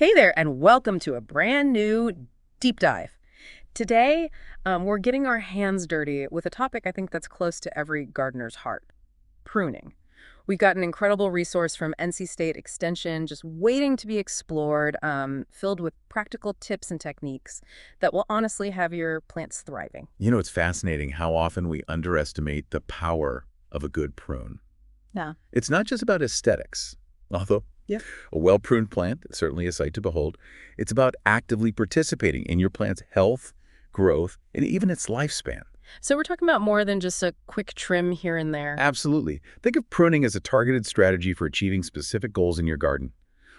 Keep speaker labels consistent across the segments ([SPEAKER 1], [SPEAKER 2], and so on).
[SPEAKER 1] Hey there, and welcome to a brand new deep dive. Today, we're getting our hands dirty with a topic I think that's close to every gardener's heart, pruning. We've got an incredible resource from NC State Extension just waiting to be explored, filled with practical tips and techniques that will honestly have your plants thriving.
[SPEAKER 2] It's fascinating how often we underestimate the power of a good prune.
[SPEAKER 1] Yeah.
[SPEAKER 2] It's not just about aesthetics, although
[SPEAKER 1] Yeah.
[SPEAKER 2] a well-pruned plant is certainly a sight to behold. It's about actively participating in your plant's health, growth, and even its lifespan.
[SPEAKER 1] So we're talking about more than just a quick trim here and there.
[SPEAKER 2] Absolutely. Think of pruning as a targeted strategy for achieving specific goals in your garden.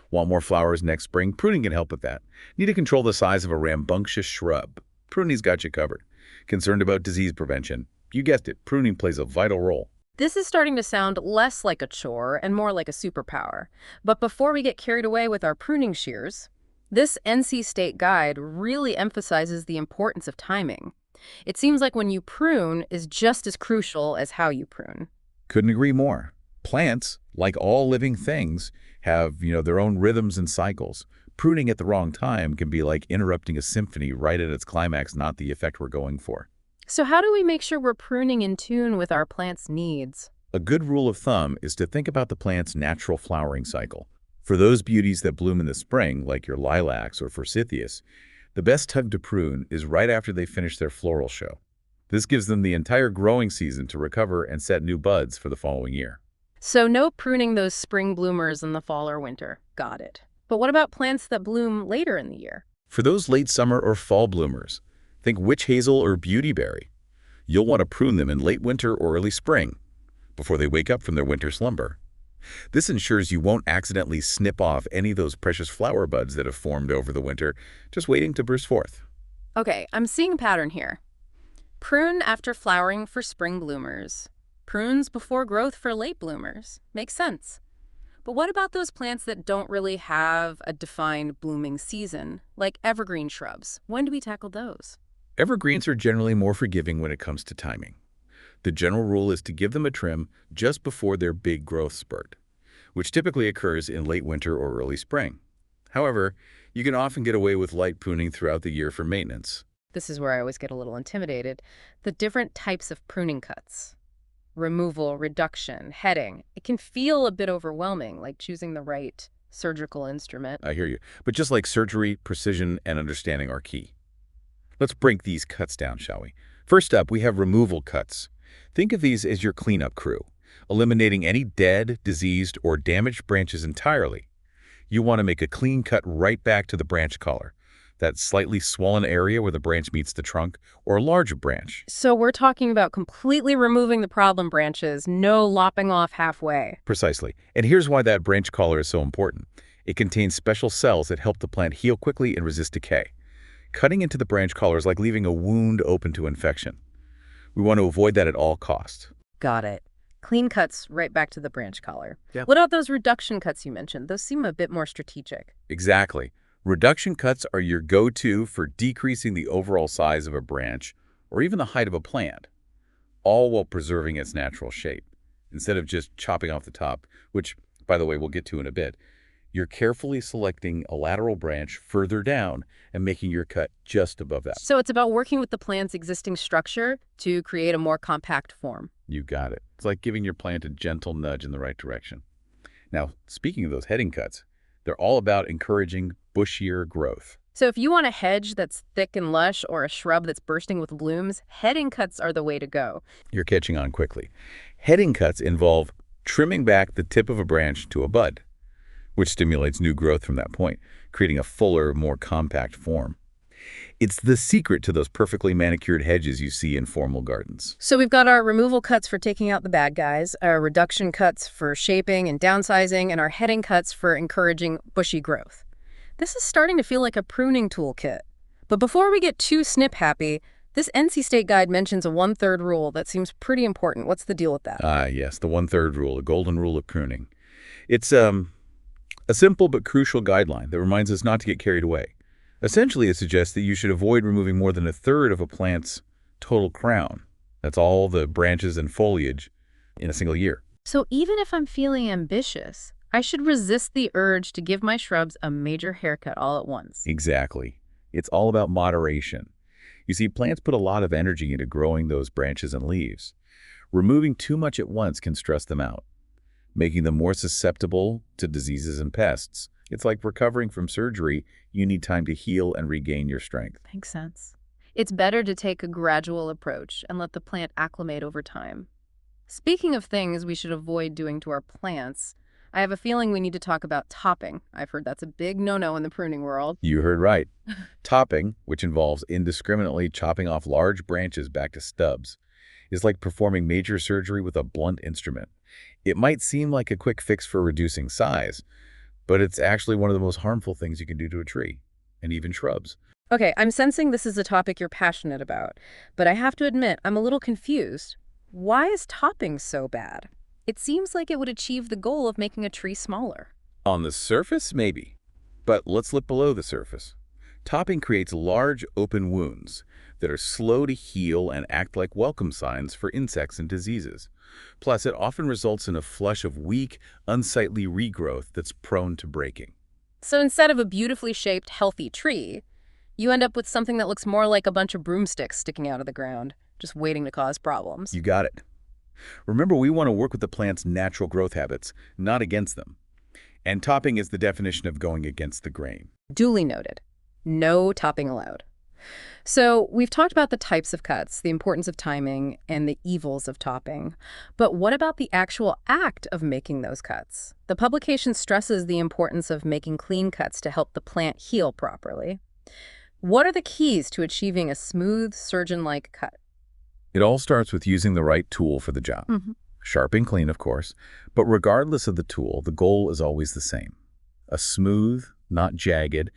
[SPEAKER 2] Want more flowers next spring? Pruning can help with that. Need to control the size of a rambunctious shrub? Pruning's got you covered. Concerned about disease prevention? You guessed it, pruning plays a vital role.
[SPEAKER 1] This is starting to sound less like a chore and more like a superpower. But before we get carried away with our pruning shears, this NC State guide really emphasizes the importance of timing. It seems like when you prune is just as crucial as how you prune.
[SPEAKER 2] Couldn't agree more. Plants, like all living things, have, their own rhythms and cycles. Pruning at the wrong time can be like interrupting a symphony right at its climax, not the effect we're going for.
[SPEAKER 1] So how do we make sure we're pruning in tune with our plant's needs?
[SPEAKER 2] A good rule of thumb is to think about the plant's natural flowering cycle. For those beauties that bloom in the spring, like your lilacs or forsythias, the best time to prune is right after they finish their floral show. This gives them the entire growing season to recover and set new buds for the following year.
[SPEAKER 1] So no pruning those spring bloomers in the fall or winter. Got it. But what about plants that bloom later in the year?
[SPEAKER 2] For those late summer or fall bloomers, think witch hazel or beautyberry. You'll want to prune them in late winter or early spring, before they wake up from their winter slumber. This ensures you won't accidentally snip off any of those precious flower buds that have formed over the winter, just waiting to burst forth.
[SPEAKER 1] Okay, I'm seeing a pattern here. Prune after flowering for spring bloomers. Prunes before growth for late bloomers. Makes sense. But what about those plants that don't really have a defined blooming season, like evergreen shrubs? When do we tackle those?
[SPEAKER 2] Evergreens are generally more forgiving when it comes to timing. The general rule is to give them a trim just before their big growth spurt, which typically occurs in late winter or early spring. However, you can often get away with light pruning throughout the year for maintenance.
[SPEAKER 1] This is where I always get a little intimidated. The different types of pruning cuts. Removal, reduction, heading. It can feel a bit overwhelming, like choosing the right surgical instrument.
[SPEAKER 2] I hear you. But just like surgery, precision and understanding are key. Let's break these cuts down, shall we? First up, we have removal cuts. Think of these as your cleanup crew, eliminating any dead, diseased, or damaged branches entirely. You want to make a clean cut right back to the branch collar, that slightly swollen area where the branch meets the trunk, or a larger branch.
[SPEAKER 1] So we're talking about completely removing the problem branches, no lopping off halfway.
[SPEAKER 2] Precisely. And here's why that branch collar is so important. It contains special cells that help the plant heal quickly and resist decay. Cutting into the branch collar is like leaving a wound open to infection. We want to avoid that at all costs.
[SPEAKER 1] Got it. Clean cuts right back to the branch collar.
[SPEAKER 2] Yeah.
[SPEAKER 1] What about those reduction cuts you mentioned? Those seem a bit more strategic.
[SPEAKER 2] Exactly. Reduction cuts are your go-to for decreasing the overall size of a branch or even the height of a plant, all while preserving its natural shape. Instead of just chopping off the top, which, by the way, we'll get to in a bit, you're carefully selecting a lateral branch further down and making your cut just above that.
[SPEAKER 1] So it's about working with the plant's existing structure to create a more compact form.
[SPEAKER 2] You got it. It's like giving your plant a gentle nudge in the right direction. Now, speaking of those heading cuts, they're all about encouraging bushier growth.
[SPEAKER 1] So if you want a hedge that's thick and lush or a shrub that's bursting with blooms, heading cuts are the way to go.
[SPEAKER 2] You're catching on quickly. Heading cuts involve trimming back the tip of a branch to a bud, which stimulates new growth from that point, creating a fuller, more compact form. It's the secret to those perfectly manicured hedges you see in formal gardens.
[SPEAKER 1] So we've got our removal cuts for taking out the bad guys, our reduction cuts for shaping and downsizing, and our heading cuts for encouraging bushy growth. This is starting to feel like a pruning toolkit. But before we get too snip happy, this NC State guide mentions a 1/3 rule that seems pretty important. What's the deal with that?
[SPEAKER 2] Yes, the 1/3 rule, a golden rule of pruning. It's a simple but crucial guideline that reminds us not to get carried away. Essentially, it suggests that you should avoid removing more than 1/3 of a plant's total crown. That's all the branches and foliage in a single year.
[SPEAKER 1] So even if I'm feeling ambitious, I should resist the urge to give my shrubs a major haircut all at once.
[SPEAKER 2] Exactly. It's all about moderation. You see, plants put a lot of energy into growing those branches and leaves. Removing too much at once can stress them out, making them more susceptible to diseases and pests. It's like recovering from surgery. You need time to heal and regain your strength.
[SPEAKER 1] Makes sense. It's better to take a gradual approach and let the plant acclimate over time. Speaking of things we should avoid doing to our plants, I have a feeling we need to talk about topping. I've heard that's a big no-no in the pruning world.
[SPEAKER 2] You heard right. Topping, which involves indiscriminately chopping off large branches back to stubs, is like performing major surgery with a blunt instrument. It might seem like a quick fix for reducing size, but it's actually one of the most harmful things you can do to a tree, and even shrubs.
[SPEAKER 1] Okay, I'm sensing this is a topic you're passionate about, but I have to admit I'm a little confused. Why is topping so bad? It seems like it would achieve the goal of making a tree smaller.
[SPEAKER 2] On the surface, maybe. But let's look below the surface. Topping creates large open wounds that are slow to heal and act like welcome signs for insects and diseases. Plus, it often results in a flush of weak, unsightly regrowth that's prone to breaking.
[SPEAKER 1] So instead of a beautifully shaped, healthy tree, you end up with something that looks more like a bunch of broomsticks sticking out of the ground, just waiting to cause problems.
[SPEAKER 2] You got it. Remember, we want to work with the plant's natural growth habits, not against them. And topping is the definition of going against the grain.
[SPEAKER 1] Duly noted. No topping allowed. So we've talked about the types of cuts, the importance of timing, and the evils of topping. But what about the actual act of making those cuts? The publication stresses the importance of making clean cuts to help the plant heal properly. What are the keys to achieving a smooth, surgeon-like cut?
[SPEAKER 2] It all starts with using the right tool for the job. Sharp and clean, of course, but regardless of the tool, the goal is always the same. A smooth, not jagged,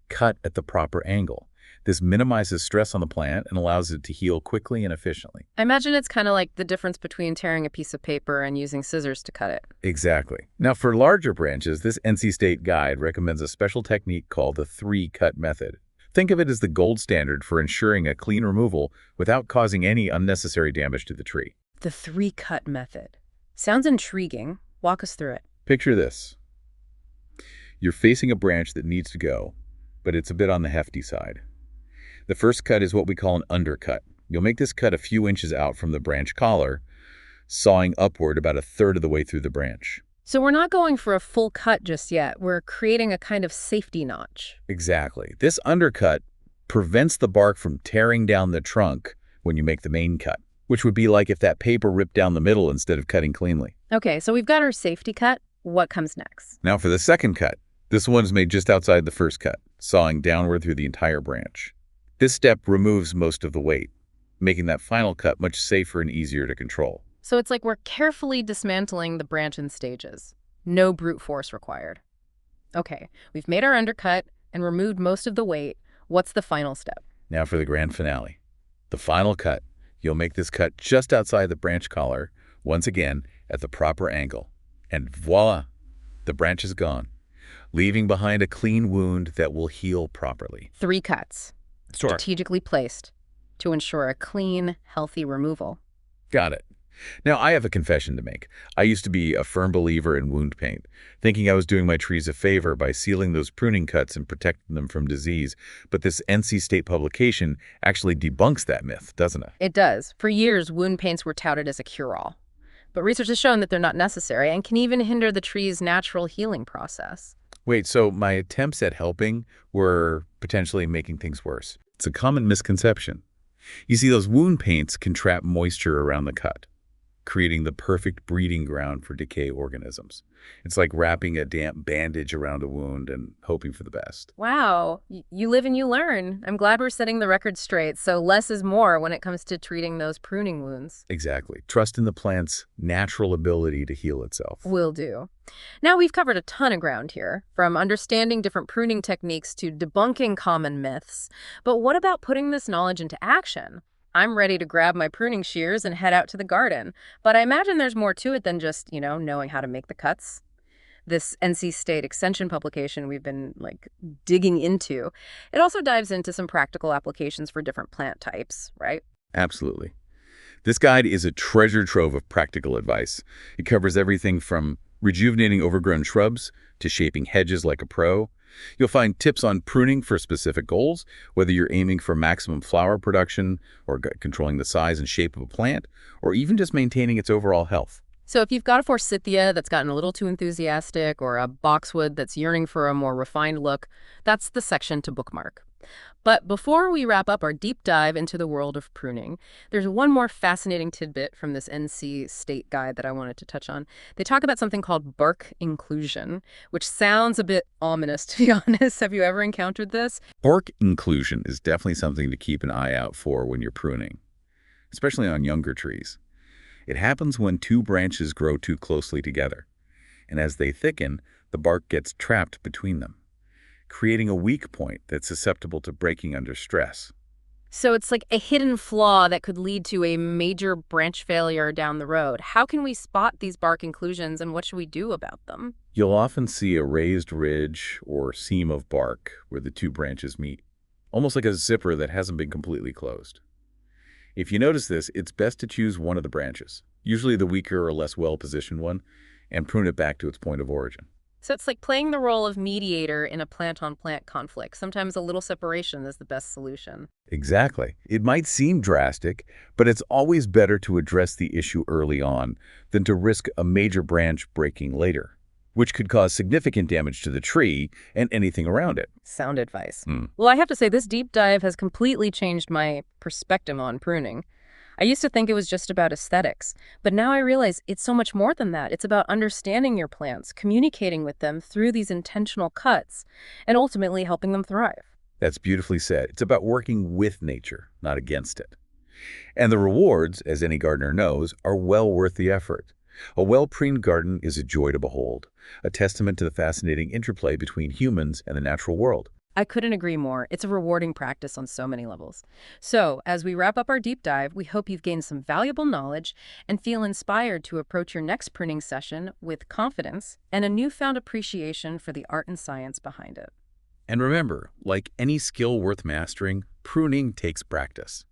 [SPEAKER 2] cut at the proper angle. This minimizes stress on the plant and allows it to heal quickly and efficiently.
[SPEAKER 1] I imagine it's kind of like the difference between tearing a piece of paper and using scissors to cut it.
[SPEAKER 2] Exactly. Now, for larger branches, this NC State guide recommends a special technique called the 3-cut method. Think of it as the gold standard for ensuring a clean removal without causing any unnecessary damage to the tree.
[SPEAKER 1] The 3-cut method. Sounds intriguing. Walk us through it.
[SPEAKER 2] Picture this. You're facing a branch that needs to go, but it's a bit on the hefty side. The first cut is what we call an undercut. You'll make this cut a few inches out from the branch collar, sawing upward about 1/3 of the way through the branch.
[SPEAKER 1] So we're not going for a full cut just yet. We're creating a kind of safety notch.
[SPEAKER 2] Exactly. This undercut prevents the bark from tearing down the trunk when you make the main cut, which would be like if that paper ripped down the middle instead of cutting cleanly.
[SPEAKER 1] Okay, so we've got our safety cut. What comes next?
[SPEAKER 2] Now for the second cut. This one's made just outside the first cut, sawing downward through the entire branch. This step removes most of the weight, making that final cut much safer and easier to control.
[SPEAKER 1] So it's like we're carefully dismantling the branch in stages. No brute force required. Okay, we've made our undercut and removed most of the weight. What's the final step?
[SPEAKER 2] Now for the grand finale. The final cut. You'll make this cut just outside the branch collar, once again at the proper angle. And voila, the branch is gone, leaving behind a clean wound that will heal properly.
[SPEAKER 1] 3 cuts, strategically placed to ensure a clean, healthy removal.
[SPEAKER 2] Got it. Now, I have a confession to make. I used to be a firm believer in wound paint, thinking I was doing my trees a favor by sealing those pruning cuts and protecting them from disease. But this NC State publication actually debunks that myth, doesn't it?
[SPEAKER 1] It does. For years, wound paints were touted as a cure-all. But research has shown that they're not necessary and can even hinder the tree's natural healing process.
[SPEAKER 2] Wait, so my attempts at helping were potentially making things worse. It's a common misconception. You see, those wound paints can trap moisture around the cut, creating the perfect breeding ground for decay organisms. It's like wrapping a damp bandage around a wound and hoping for the best.
[SPEAKER 1] Wow, you live and you learn. I'm glad we're setting the record straight, so less is more when it comes to treating those pruning wounds.
[SPEAKER 2] Exactly. Trust in the plant's natural ability to heal itself.
[SPEAKER 1] Will do. Now we've covered a ton of ground here, from understanding different pruning techniques to debunking common myths. But what about putting this knowledge into action? I'm ready to grab my pruning shears and head out to the garden. But I imagine there's more to it than just, knowing how to make the cuts. This NC State Extension publication we've been, digging into, it also dives into some practical applications for different plant types, right?
[SPEAKER 2] Absolutely. This guide is a treasure trove of practical advice. It covers everything from rejuvenating overgrown shrubs to shaping hedges like a pro. You'll find tips on pruning for specific goals, whether you're aiming for maximum flower production or controlling the size and shape of a plant, or even just maintaining its overall health.
[SPEAKER 1] So if you've got a forsythia that's gotten a little too enthusiastic or a boxwood that's yearning for a more refined look, that's the section to bookmark. But before we wrap up our deep dive into the world of pruning, there's one more fascinating tidbit from this NC State guide that I wanted to touch on. They talk about something called bark inclusion, which sounds a bit ominous, to be honest. Have you ever encountered this?
[SPEAKER 2] Bark inclusion is definitely something to keep an eye out for when you're pruning, especially on younger trees. It happens when two branches grow too closely together, and as they thicken, the bark gets trapped between them, creating a weak point that's susceptible to breaking under stress.
[SPEAKER 1] So it's like a hidden flaw that could lead to a major branch failure down the road. How can we spot these bark inclusions and what should we do about them?
[SPEAKER 2] You'll often see a raised ridge or seam of bark where the two branches meet, almost like a zipper that hasn't been completely closed. If you notice this, it's best to choose one of the branches, usually the weaker or less well-positioned one, and prune it back to its point of origin.
[SPEAKER 1] So it's like playing the role of mediator in a plant-on-plant conflict. Sometimes a little separation is the best solution.
[SPEAKER 2] Exactly. It might seem drastic, but it's always better to address the issue early on than to risk a major branch breaking later, which could cause significant damage to the tree and anything around it.
[SPEAKER 1] Sound advice. Well, I have to say this deep dive has completely changed my perspective on pruning. I used to think it was just about aesthetics, but now I realize it's so much more than that. It's about understanding your plants, communicating with them through these intentional cuts, and ultimately helping them thrive.
[SPEAKER 2] That's beautifully said. It's about working with nature, not against it. And the rewards, as any gardener knows, are well worth the effort. A well-pruned garden is a joy to behold, a testament to the fascinating interplay between humans and the natural world.
[SPEAKER 1] I couldn't agree more. It's a rewarding practice on so many levels. So, as we wrap up our deep dive, we hope you've gained some valuable knowledge and feel inspired to approach your next pruning session with confidence and a newfound appreciation for the art and science behind it.
[SPEAKER 2] And remember, like any skill worth mastering, pruning takes practice.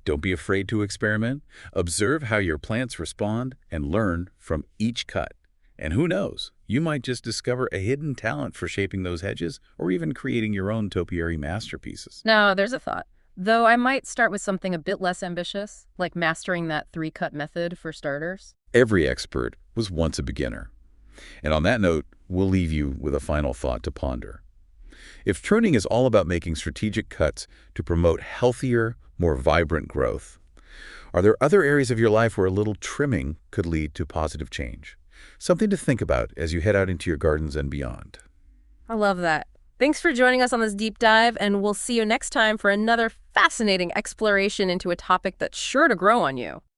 [SPEAKER 2] Don't be afraid to experiment. Observe how your plants respond and learn from each cut. And who knows, you might just discover a hidden talent for shaping those hedges or even creating your own topiary masterpieces.
[SPEAKER 1] Now, there's a thought. Though I might start with something a bit less ambitious, like mastering that three-cut method for starters.
[SPEAKER 2] Every expert was once a beginner. And on that note, we'll leave you with a final thought to ponder. If pruning is all about making strategic cuts to promote healthier, more vibrant growth, are there other areas of your life where a little trimming could lead to positive change? Something to think about as you head out into your gardens and beyond.
[SPEAKER 1] I love that. Thanks for joining us on this deep dive, and we'll see you next time for another fascinating exploration into a topic that's sure to grow on you.